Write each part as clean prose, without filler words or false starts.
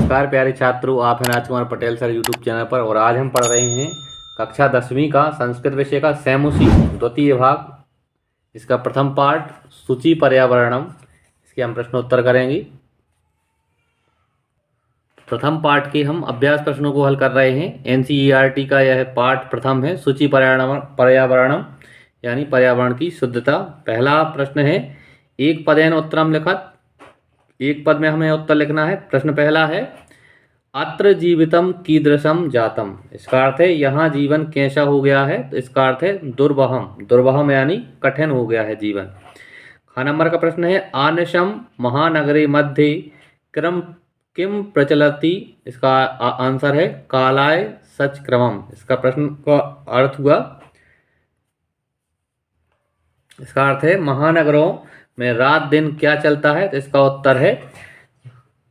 नमस्कार प्यारे छात्रों, आप हैं Rajkumar Patel sir YouTube channel पर। और आज हम पढ़ रहे हैं कक्षा 10वीं का संस्कृत विषय का सैमुसी द्वितीय भाग, इसका प्रथम पार्ट सूची पर्यावरणम। इसके हम प्रश्नोत्तर करेंगे। प्रथम पार्ट के हम अभ्यास प्रश्नों को हल कर रहे हैं। NCERT का यह पार्ट प्रथम है, सूची पर्यावरणम यानी पर्यावरण की शुद्धता। पहला प्रश्न है, एक पदेन उत्तरम लिखत। एक पद में हमें उत्तर लिखना है। प्रश्न पहला है, अत्र जीवितम कीदृशम जातम। इसका अर्थ है यहाँ जीवन कैसा हो गया है। तो इसका अर्थ है दुर्वहम। दुर्वहम यानी कठिन हो गया है जीवन। ख नंबर का प्रश्न है, आनशम महानगरे मध्य क्रम किम प्रचलति। इसका आंसर है कालाय सच क्रमम। इसका प्रश्न का अर्थ हुआ, इसका अर्थ है महानगरों में रात दिन क्या चलता है। तो इसका उत्तर है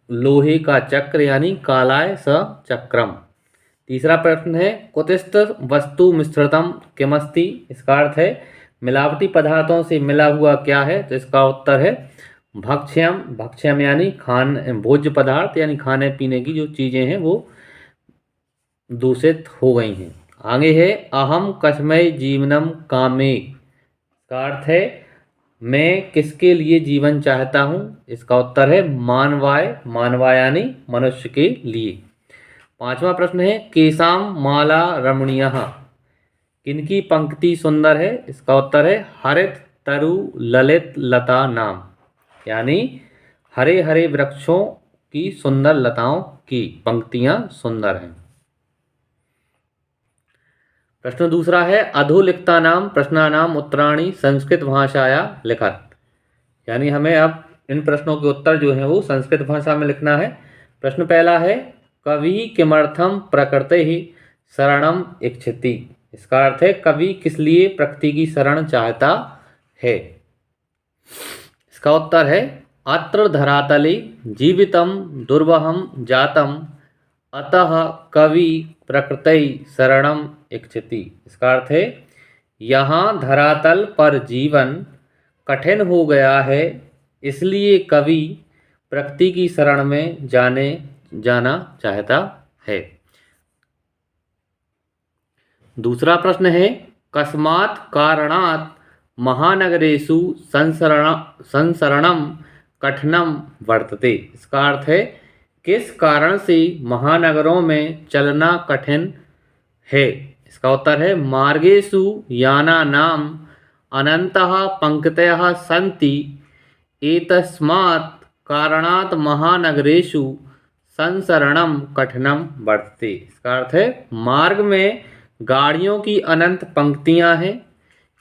लोहे का चक्र यानी कालाय स चक्रम। तीसरा प्रश्न है, कुतस्थ वस्तु मिश्रितम किमस्ति। इसका अर्थ है मिलावटी पदार्थों से मिला हुआ क्या है। तो इसका उत्तर है भक्ष्यम। भक्ष्यम यानी भोज्य पदार्थ यानी खाने पीने की जो चीज़ें हैं वो दूषित हो गई हैं। आगे है, अहम कस्मै जीवनम कामे। इसका अर्थ है मैं किसके लिए जीवन चाहता हूँ। इसका उत्तर है मानवाय। मानवाय यानी मनुष्य के लिए। पांचवा प्रश्न है, केसाम माला रमणीयः। किनकी पंक्ति सुंदर है। इसका उत्तर है हरित तरु ललित लता नाम यानी हरे हरे वृक्षों की सुंदर लताओं की पंक्तियां सुंदर हैं। प्रश्न दूसरा है, अधोलिखिता नाम प्रश्नानाम उत्तराणि संस्कृत भाषाया लिखत। यानी हमें अब इन प्रश्नों के उत्तर जो हैं वो संस्कृत भाषा में लिखना है। प्रश्न पहला है, कवि किमर्थम प्रकृते ही शरणम इच्छति। इसका अर्थ है कवि किस लिए प्रकृति की शरण चाहता है। इसका उत्तर है अत्र धरातले जीवितम दुर्वहम जातम अतः कवि प्रकृति शरणम इच्छति। इसका अर्थ है यहाँ धरातल पर जीवन कठिन हो गया है, इसलिए कवि प्रकृति की शरण में जाना चाहता है। दूसरा प्रश्न है, कस्मात् कारणात् महानगरेषु संसरणम कठिनम वर्तते। इसका अर्थ है किस कारण से महानगरों में चलना कठिन है। इसका उत्तर है मार्गेषु यानानाम अनन्तः पंक्तयः सन्ति एतस्मात् कारणात् महानगरेषु संसरणम कठिनम वर्तते। इसका अर्थ है मार्ग में गाड़ियों की अनंत पंक्तियां हैं,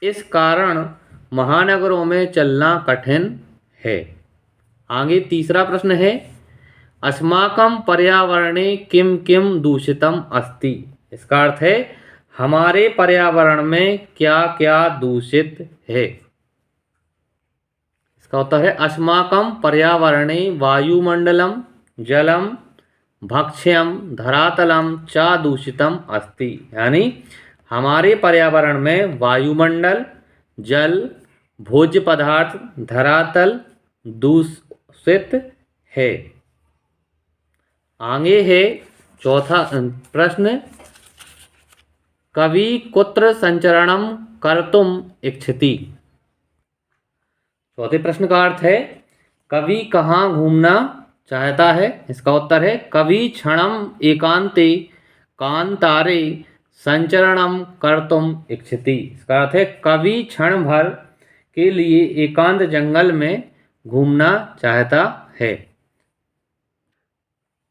इस कारण महानगरों में चलना कठिन है। आगे तीसरा प्रश्न है, अस्माकं पर्यावरणे किम किम दूषितम अस्ति। इसका अर्थ है हमारे पर्यावरण में क्या क्या दूषित है। इसका उत्तर है अस्माकं पर्यावरणे वायुमंडलम जलम भक्ष्यम धरातलम च दूषितम अस्ति। यानी हमारे पर्यावरण में वायुमंडल, जल, भोज्य पदार्थ, धरातल दूषित है। आगे है चौथा प्रश्न, कवि कुत्र संचरणम कर्तुम इच्छति। चौथे प्रश्न का अर्थ है कवि कहाँ घूमना चाहता है। इसका उत्तर है कवि क्षणम एकांते कांतारे संचरणम कर्तुम इच्छति। इसका अर्थ है कवि क्षण भर के लिए एकांत जंगल में घूमना चाहता है।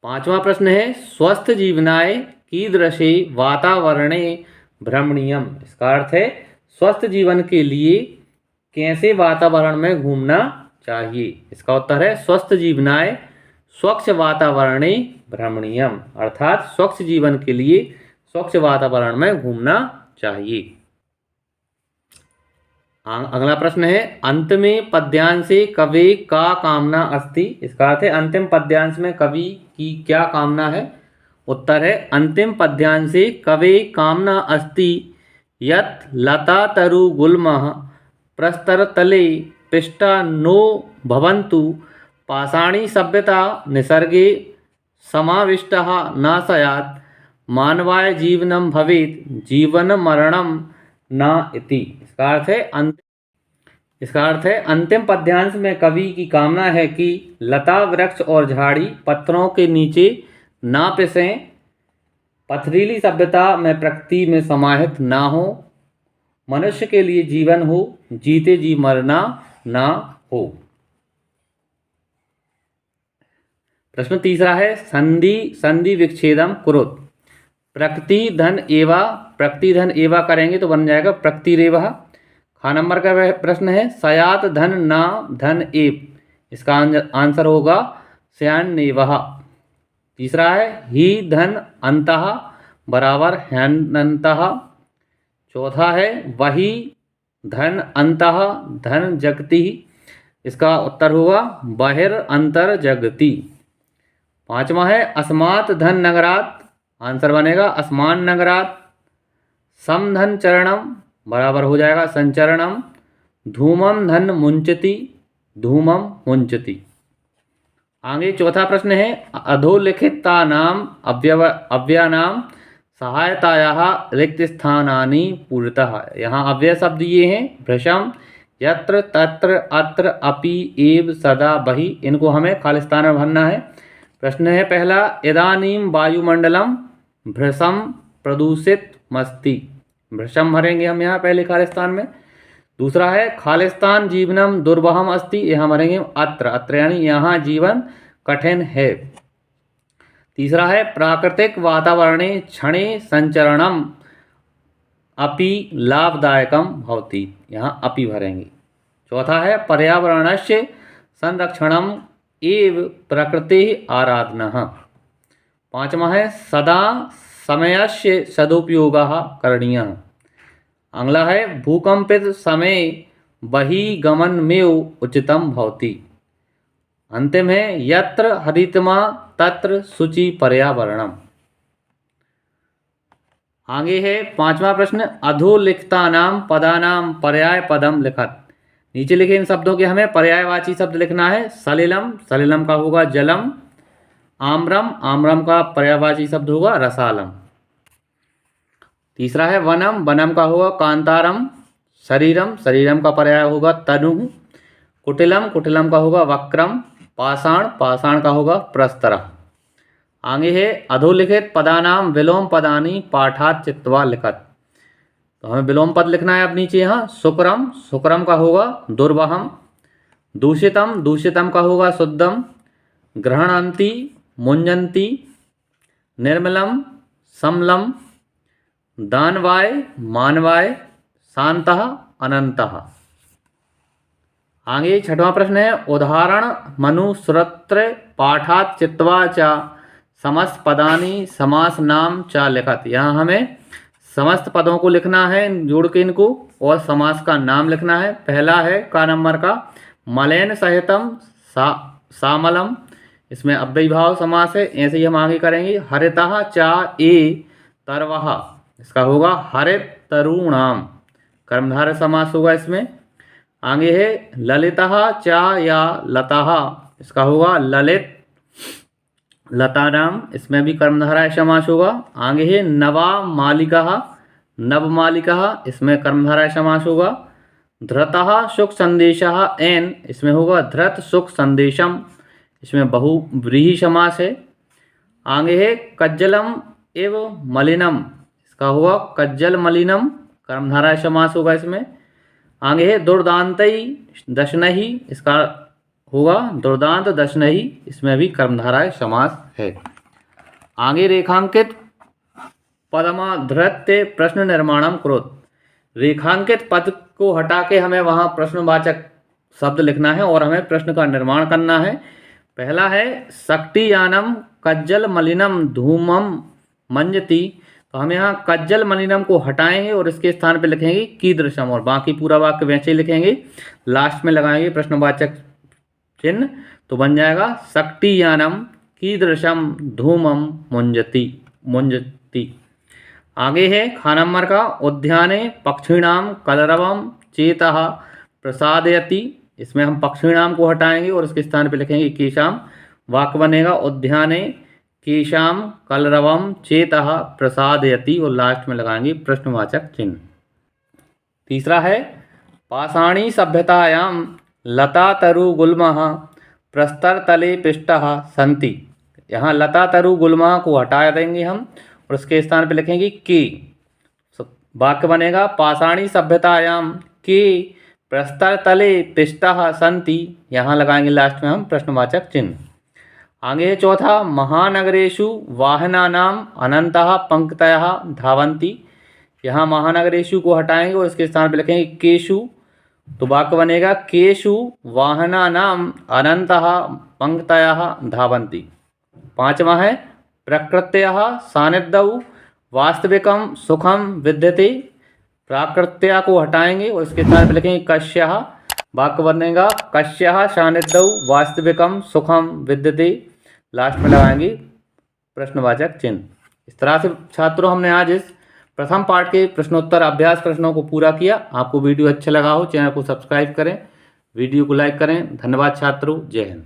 पांचवा प्रश्न है, स्वस्थ जीवनाय कीदृशे वातावरणे भ्रमणीयम। इसका अर्थ है स्वस्थ जीवन के लिए कैसे वातावरण में घूमना चाहिए। इसका उत्तर है स्वस्थ जीवनाय स्वच्छ वातावरणे भ्रमणीयम अर्थात स्वच्छ जीवन के लिए स्वच्छ वातावरण में घूमना चाहिए। अगला प्रश्न है, अंत में पद्यांशे कवि का कामना अस्ति। इसका अर्थ है अंतिम पद्यांश में कवि की क्या कामना है। उत्तर है अंतिम पद्यांशे कवि कामना अस्ति यत् लता तरु गुल्मः प्रस्तरतले पिष्टा नो भवन्तु पाषाणी सभ्यता निसर्गे समाविष्टः न स्यात् मानवाय जीवनम भवेत् जीवन मरणम न इति। इसका अर्थ है अंतिम पद्यांश में कवि की कामना है कि लता वृक्ष और झाड़ी पत्थरों के नीचे ना पिसें, पथरीली सभ्यता में प्रकृति में समाहित ना हो, मनुष्य के लिए जीवन हो, जीते जी मरना ना हो। प्रश्न तीसरा है संधि विच्छेदम कुरुत। प्रकृति धन एवा करेंगे तो बन जाएगा प्रकृतिरेवः। खा नंबर का प्रश्न है सयात धन ना धन एप। इसका आंसर होगा स्यान्नेवः। तीसरा है ही धन अंतः बराबर ह्यनन्तः। चौथा है वही धन अंतः धन जगति। इसका उत्तर होगा बहिर अंतर जगति। पांचवा है अस्मात् धन नगरात। आंसर बनेगा अस्मान नगरात। सम धन चरणम बराबर हो जाएगा संचरणम। धूमम धन मुंचति धूमम मुंचति। आगे चौथा प्रश्न है अधोलिखितानाम अव्ययानाम सहायतायाः रिक्त स्थानानि पूर्णतः। यहाँ अव्यय शब्द ये हैं भृशम, यत्र तत्र अत्र अपि एव सदा बहि। इनको हमें खाली स्थान में भरना है। प्रश्न है पहला इदानीं वायुमंडलम भृशम प्रदूषित मस्ति। भृशम भरेंगे हम यहाँ पहले खाली स्थान में। दूसरा है खालिस्तान जीवनम दुर्बहम अस्ति। यहाँ भरेंगे अत्र यानी यहाँ जीवन कठिन है। तीसरा है प्राकृतिक वातावरणे क्षणे संचरणम अपि लाभदायकम भवति। यहाँ अपि भरेंगे। चौथा है पर्यावरणस्य संरक्षणम एव प्रकृति आराधनः। पांचवा है सदा समयस्य सदुपयोगः करणीयः। अगला है भूकंपित समय बहिगमनमेव उचितम भवति। अंतिम है यत्र हरितमा तत्र शुचि पर्यावरणम। आगे है पांचवा प्रश्न अधोलिखितानाम पदानाम पर्याय पदम लिखत। नीचे लिखे इन शब्दों के हमें पर्यायवाची शब्द लिखना है। सलिलम, सलिलम का होगा जलम। आम्रम, आम्रम का पर्यायवाची शब्द होगा रसालम। तीसरा है वनम, वनम का होगा कांतारम। शरीरम, शरीरम का पर्याय होगा तनु। कुटिलम, कुटिलम का होगा वक्रम। पाषाण, पाषाण का होगा प्रस्तर। आगे है अधोलिखित पदानाम विलोम पदानी पाठात चित्वा लिखत। तो हमें विलोम पद लिखना है अब नीचे यहाँ। शुक्रम, शुक्रम का होगा दुर्वहम। दूषितम, दूषितम का होगा शुद्धम। ग्रहणंती, मुंजंती। निर्मलम, समलम। दानवाय, मानवाय। शांतः, अनंतः। आगे छठवां प्रश्न है उदाहरण मनुश्रुत्र पाठात चित्वा च समस्त पदानी समास नाम च लिखत। यहाँ हमें समस्त पदों को लिखना है जोड़ के इनको और समास का नाम लिखना है। पहला है का नंबर का मलेन सहितम सामलम। इसमें अव्ययीभाव समास है। ऐसे ही हम आगे करेंगे। हरितः च ए तरवः। इसका होगा हरित तरुणाम। कर्मधारय समास होगा इसमें। आगे है ललितः च या लताः। इसका होगा ललित लतानाम। इसमें भी कर्मधारय समास होगा। आगे है नवा मालिकः, नवमालिकः। इसमें कर्मधारय समास होगा। धृतः सुख संदेशः एन। इसमें होगा धृत सुख संदेशम। इसमें बहुव्रीहि समास है। आगे है कज्जलम एव मलिनम। इसका होगा कज्जल मलिनम। कर्मधारय समास होगा इसमें। आगे है दुर्दांतई दशनहि। इसका होगा दुर्दांत दशनहि। इसमें भी कर्मधारय समास है। आगे रेखांकित पदमाधृत्य प्रश्न निर्माणम कुरुत। रेखांकित पद को हटा के हमें वहाँ प्रश्नवाचक शब्द लिखना है और हमें प्रश्न का निर्माण करना है। पहला है शक्तियानम कज्जल मलिनम धूमम मंजति। तो हम यहाँ कज्जल मलिनम को हटाएंगे और इसके स्थान पे लिखेंगे कीदृशम और बाकी पूरा वाक्य वैसे ही लिखेंगे। लास्ट में लगाएंगे प्रश्नवाचक चिन्ह तो बन जाएगा शक्तियानम कीदृशम धूमम मुंजति। आगे है खा नंबर का उद्याने पक्षिणाम कलरवम चेतः प्रसादयति। इसमें हम पक्षिणाम को हटाएंगे और इसके स्थान पे लिखेंगे केशाम। वाक्य बनेगा उद्याने केशाम कलरवम चेतः प्रसादयति, और लास्ट में लगाएंगे प्रश्नवाचक चिन्ह। तीसरा है पाषाणी सभ्यतायां लता तरु गुल्मः प्रस्तर तले पिष्टः सन्ति। यहाँ लता तरु गुल्मः को हटा देंगे हम और उसके स्थान पर लिखेंगे के। वाक्य बनेगा पाषाणी सभ्यतायां के प्रस्तर तले पिष्टः सन्ति, यहाँ लगाएंगे लास्ट में हम प्रश्नवाचक चिन्ह। आगे है चौथा महानगरेषु वाहनानाम अनंतः पंक्तयः धावन्ति। यहाँ महानगरेषु को हटाएंगे और इसके स्थान पर लिखेंगे केषु, तो वाक्य बनेगा केषु वाहनानाम अनंतः पंक्तयः धावन्ति। पांचवा है प्रकृत्यः सान्निध्यौ वास्तविकम सुखम विद्यते। प्राकृत्या को हटाएंगे और इसके स्थान पर लिखेंगे कस्यः, वाक्य बनेगा कस्यः सान्निध्यौ वास्तविकम सुखम विद्यते, लास्ट में लगाएंगे प्रश्नवाचक चिन्ह। इस तरह से छात्रों हमने आज इस प्रथम पाठ के प्रश्नोत्तर अभ्यास प्रश्नों को पूरा किया। आपको वीडियो अच्छा लगा हो चैनल को सब्सक्राइब करें, वीडियो को लाइक करें। धन्यवाद छात्रों, जय हिंद।